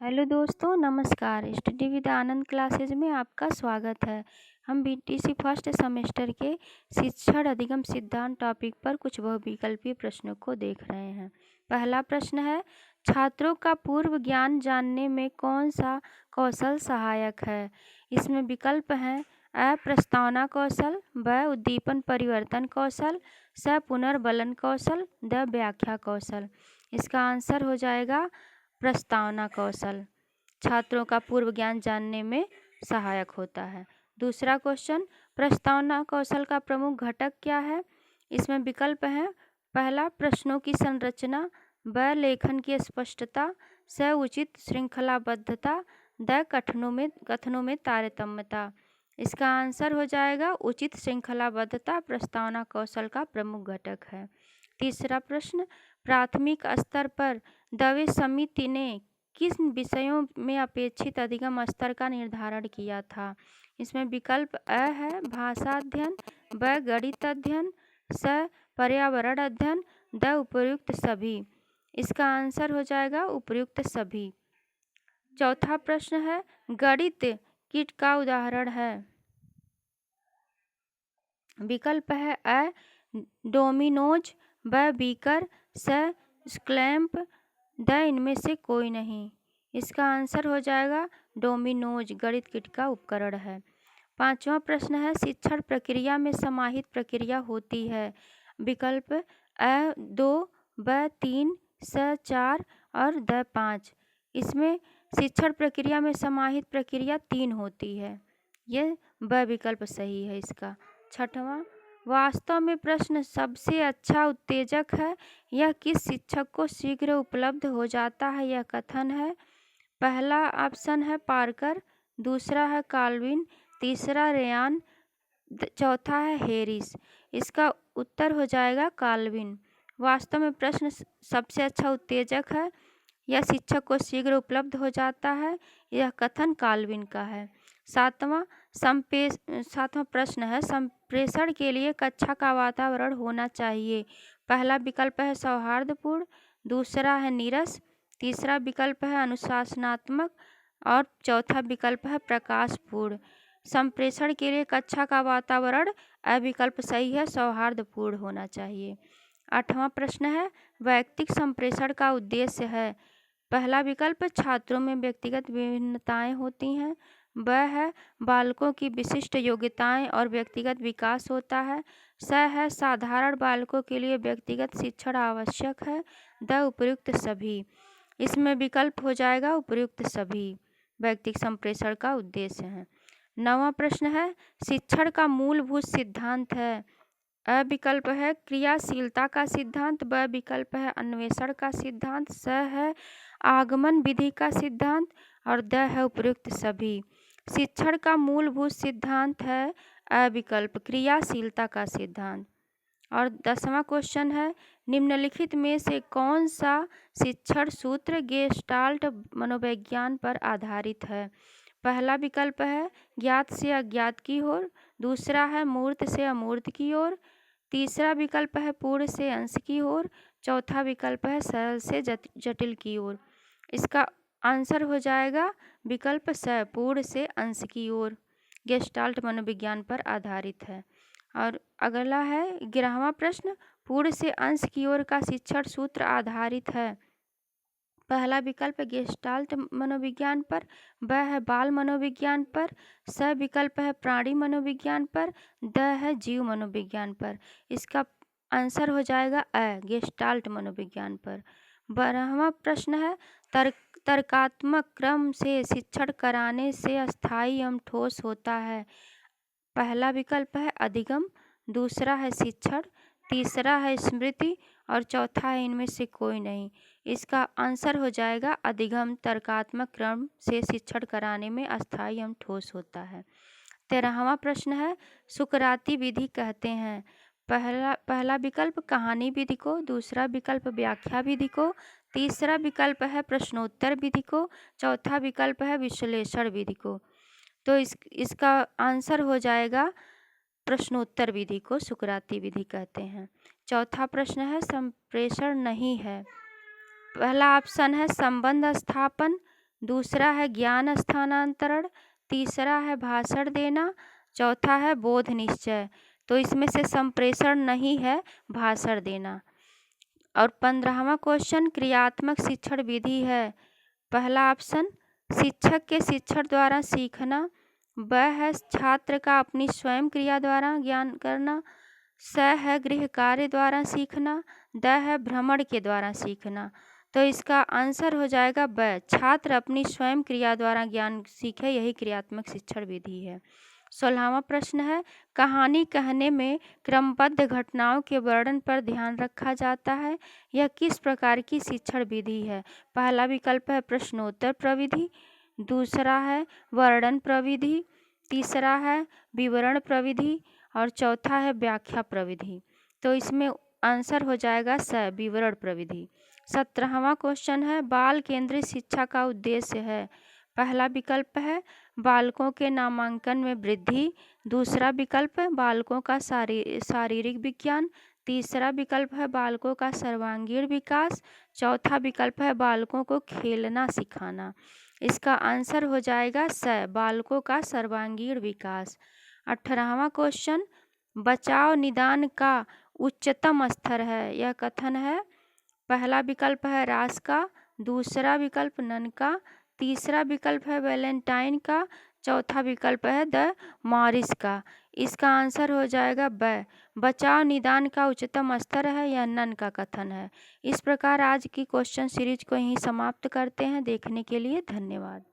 Hello दोस्तों, नमस्कार। Study with Anand classes में आपका स्वागत है। हम बीटीसी फर्स्ट सेमेस्टर के शिक्षण अधिगम सिद्धांत टॉपिक पर कुछ बहुविकल्पीय प्रश्नों को देख रहे हैं। पहला प्रश्न है, छात्रों का पूर्व ज्ञान जानने में कौन सा कौशल सहायक है? इसमें विकल्प हैं अ प्रस्तावना कौशल, ब उद्दीपन परिवर्तन कौशल, स पुनर्बलन कौशल, द व्याख्या कौशल। इसका आंसर हो जाएगा प्रस्तावना कौशल। छात्रों का पूर्व ज्ञान जानने में सहायक होता है। दूसरा क्वेश्चन, प्रस्तावना कौशल का प्रमुख घटक क्या है? इसमें विकल्प हैं पहला प्रश्नों की संरचना, ब लेखन की स्पष्टता, स उचित श्रृंखलाबद्धता, द कथनों में तारतम्यता। इसका आंसर हो जाएगा उचित श्रृंखलाबद्धता प्रस्तावना कौशल का प्रमुख घटक है। तीसरा प्रश्न, प्राथमिक स्तर पर दवे समिति ने किस विषयों में अपेक्षित अधिगम स्तर का निर्धारण किया था? इसमें विकल्प अ है भाषा अध्ययन, ब गणित अध्ययन, स पर्यावरण अध्ययन, द उपर्युक्त सभी। इसका आंसर हो जाएगा उपर्युक्त सभी। चौथा प्रश्न है, गणित किट का उदाहरण है? विकल्प है अ डोमिनोज, ब बीकर, स स्क्लैम्प, द इनमें से कोई नहीं। इसका आंसर हो जाएगा डोमिनोज गणित किट का उपकरण है। पांचवा प्रश्न है, शिक्षण प्रक्रिया में समाहित प्रक्रिया होती है? विकल्प अ 2, ब 3, स 4 और द 5। इसमें शिक्षण प्रक्रिया में समाहित प्रक्रिया 3 होती है। ये ब विकल्प सही है इसका। छठवां, वास्तव में प्रश्न सबसे अच्छा उत्तेजक है, यह किस शिक्षक को शीघ्र उपलब्ध हो जाता है? यह कथन है। पहला ऑप्शन है पार्कर, दूसरा है काल्विन, तीसरा रेयान, चौथा है हेरिस। इसका उत्तर हो जाएगा काल्विन। वास्तव में प्रश्न सबसे अच्छा उत्तेजक है, यह शिक्षक को शीघ्र उपलब्ध हो जाता है, यह कथन काल्विन का है। सातवां प्रश्न है, संप्रेषण के लिए कक्षा का वातावरण होना चाहिए? पहला विकल्प है सौहार्दपूर्ण, दूसरा है नीरस, तीसरा विकल्प है अनुशासनात्मक और चौथा विकल्प है प्रकाशपूर्ण। संप्रेषण के लिए कक्षा का वातावरण अ विकल्प सही है, सौहार्दपूर्ण होना चाहिए। आठवां प्रश्न है, वैयक्तिक संप्रेषण का उद्देश्य है? पहला विकल्प छात्रों में व्यक्तिगत विभिन्नताएं होती हैं, ब है बालकों की विशिष्ट योग्यताएं और व्यक्तिगत विकास होता है, स है साधारण बालकों के लिए व्यक्तिगत शिक्षण आवश्यक है, द उपर्युक्त सभी। इसमें विकल्प हो जाएगा उपर्युक्त सभी वैयक्तिक संप्रेषण का उद्देश्य है। नवां प्रश्न है, शिक्षण का मूलभूत सिद्धांत है? अ विकल्प है क्रियाशीलता का सिद्धांत, ब विकल्प है अन्वेषण का सिद्धांत, स है आगमन विधि का सिद्धांत और द है उपर्युक्त सभी। शिक्षण का मूलभूत सिद्धांत है अ विकल्प क्रियाशीलता का सिद्धांत। और 10वां क्वेश्चन है, निम्नलिखित में से कौन सा शिक्षण सूत्र गेस्टाल्ट मनोविज्ञान पर आधारित है? पहला विकल्प है ज्ञात से अज्ञात की ओर, दूसरा है मूर्त से अमूर्त की ओर, तीसरा विकल्प है पूर्ण से अंश की ओर, चौथा विकल्प है सरल से जटिल की ओर। इसका आंसर हो जाएगा विकल्प स पूर्ण से अंश की ओर गेस्टाल्ट मनोविज्ञान पर आधारित है। और अगला है 11वां प्रश्न, पूर्ण से अंश की ओर का शिक्षण सूत्र आधारित है? पहला विकल्प गेस्टाल्ट मनोविज्ञान पर, ब है बाल मनोविज्ञान पर, स विकल्प है प्राणी मनोविज्ञान पर, द है जीव मनोविज्ञान पर। इसका आंसर हो जाएगा अ गेस्टाल्ट मनोविज्ञान पर। 12वां प्रश्न है, तर्कात्मक क्रम से शिक्षण कराने से अस्थायी एवं ठोस होता है? पहला विकल्प है अधिगम, दूसरा है शिक्षण, तीसरा है स्मृति और चौथा है इनमें से कोई नहीं। इसका आंसर हो जाएगा अधिगम तर्कात्मक क्रम से शिक्षण कराने में अस्थायी एवं ठोस होता है। 13वां प्रश्न है, सुकराती विधि कहते हैं? पहला विकल्प कहानी विधि को, दूसरा विकल्प व्याख्या विधि को, तीसरा विकल्प है प्रश्नोत्तर विधि को, चौथा विकल्प है विश्लेषण विधि को। तो इसका आंसर हो जाएगा प्रश्नोत्तर विधि को सुकराती विधि कहते हैं। चौथा प्रश्न है, संप्रेषण नहीं है? पहला ऑप्शन है संबंध स्थापन, दूसरा है ज्ञान स्थानांतरण, तीसरा है भाषण देना, चौथा है बोध निश्चय। तो इसमें से संप्रेषण नहीं है, भाषण देना। और 15वां क्वेश्चन क्रियात्मक शिक्षण विधि है। पहला ऑप्शन शिक्षक के शिक्षण द्वारा सीखना, ब है छात्र का अपनी स्वयं क्रिया द्वारा ज्ञान करना, स है गृह कार्य द्वारा सीखना, द है भ्रमण के द्वारा सीखना। तो इसका आंसर हो जाएगा ब, छात्र अपनी स्वयं क्रिया द्वारा ज्ञान सीखे, यही क्रियात्मक शिक्षण विधि है। 16वां प्रश्न है कहानी कहने में क्रमबद्ध घटनाओं के वर्णन पर ध्यान रखा जाता है, यह किस प्रकार की शिक्षण विधि है। पहला विकल्प है प्रश्नोत्तर प्रविधि, दूसरा है वर्णन प्रविधि, तीसरा है विवरण प्रविधि और चौथा है व्याख्या प्रविधि। तो इसमें आंसर हो जाएगा स, विवरण प्रविधि। 17वां क्वेश्चन है बाल केंद्रित शिक्षा का उद्देश्य है। पहला विकल्प है बालकों के नामांकन में वृद्धि, दूसरा विकल्प है बालकों का शारीरिक विज्ञान, तीसरा विकल्प है बालकों का सर्वांगीण विकास, चौथा विकल्प है बालकों को खेलना सिखाना। इसका आंसर हो जाएगा स, बालकों का सर्वांगीण विकास। 18वां क्वेश्चन बचाव निदान का उच्चतम स्तर है, यह कथन है। पहला विकल्प है रास का, दूसरा विकल्प नन का, तीसरा विकल्प है वैलेंटाइन का, चौथा विकल्प है द मॉरिस का। इसका आंसर हो जाएगा ब, बचाव निदान का उच्चतम स्तर है, यह नन का कथन है। इस प्रकार आज की क्वेश्चन सीरीज को यहीं समाप्त करते हैं। देखने के लिए धन्यवाद।